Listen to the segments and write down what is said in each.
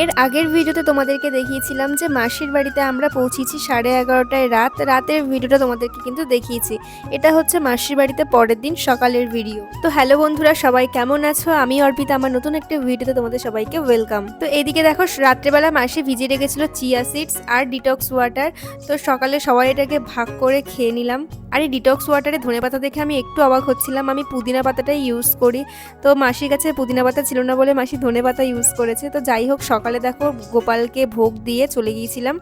এর আগের ভিডিওতে তোমাদেরকে দেখিয়েছিলাম যে মাসির বাড়িতে আমরা পৌঁছেছি 11:30টায় রাতের ভিডিওটা তোমাদেরকে কিন্তু দেখিয়েছি। এটা হচ্ছে মাসির বাড়িতে পরের দিন সকালের ভিডিও। তো হ্যালো বন্ধুরা, সবাই কেমন আছো? আমি অর্পিতা, আমার নতুন একটা ভিডিওতে তোমাদের সবাইকে ওয়েলকাম। তো এইদিকে দেখো, রাত্রেবেলা মাসি ভিজিয়ে রেখেছিল চিয়া সিডস আর ডিটক্স ওয়াটার। তো সকালে সবাই এটাকে ভাগ করে খেয়ে নিলাম। আর এই ডিটক্স ওয়াটারে ধনেপাতা দেখে আমি একটু অবাক হচ্ছিলাম। আমি পুদিনা পাতাটাই ইউজ করি, তো মাসির কাছে পুদিনা পাতা ছিল না বলে মাসি ধনেপাতা ইউজ করেছে। তো যাই হোক, সকালে দেখো গোপালকে ভোগ দিয়ে চলে গিয়েছিলাম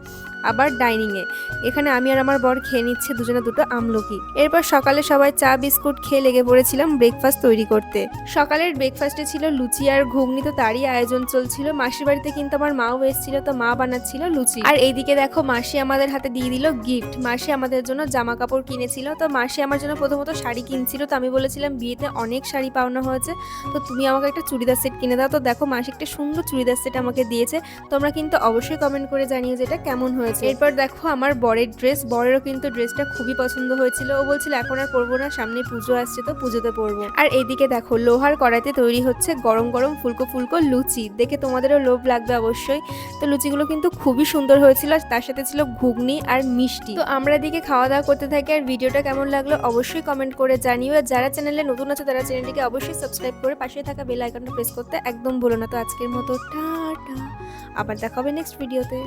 আবার ডাইনিংয়ে। এখানে আমি আর আমার বর খেয়ে নিচ্ছে দুজনে দুটো আমলকি। এরপর সকালে সবাই চা বিস্কুট খেয়ে লেগে পড়েছিলাম ব্রেকফাস্ট তৈরি করতে। সকালের ব্রেকফাস্টে ছিল লুচি আর ঘুগনি, তো তারই আয়োজন চলছিল। মাসির বাড়িতে কিন্তু আমার মাও এসেছিল, তো মা বানাচ্ছিল লুচি। আর এইদিকে দেখো, মাসি আমাদের হাতে দিয়ে দিল গিফট। মাসি আমাদের জন্য জামা কাপড় কিনেছিল। তো মাসি আমার জন্য প্রথমত শাড়ি কিনছিল। তো আমি বলেছিলাম বিয়েতে অনেক শাড়ি পাওনা হয়েছে, তো তুমি আমাকে একটা চুড়িদার সেট কিনে দাও। তো দেখো, মাসি একটা সুন্দর চুড়িদার সেট আমাকে দিয়েছে। তোমরা কিন্তু অবশ্যই কমেন্ট করে জানিও যে এটা কেমন হয়েছে। এরপর দেখো আমার বরের ড্রেস, বরেরও কিন্তু ড্রেসটা খুবই পছন্দ হয়েছিল। ও বলছিল এখন আর পরবো না, সামনে পুজো আসছে তো পুজোতে পরবো। আর এইদিকে দেখো, লোহার কড়াইতে তৈরি হচ্ছে গরম গরম ফুলকো ফুলকো লুচি। দেখে তোমাদেরও লোভ লাগবে অবশ্যই। তো লুচিগুলো কিন্তু খুবই সুন্দর হয়েছিল, তার সাথে ছিল ঘুগনি আর মিষ্টি। তো আমরা এদিকে খাওয়া দাওয়া করতে থাকি। আর ভিডিওটা কেমন লাগলো অবশ্যই কমেন্ট করে জানিও। আর যারা চ্যানেলে নতুন আছে তারা চ্যানেলটিকে অবশ্যই সাবস্ক্রাইব করে পাশে থাকা বেল আইকনটা প্রেস করতে একদম ভুলো না। তো আজকের মতো টাটা, আবার দেখা হবে নেক্সট ভিডিওতে।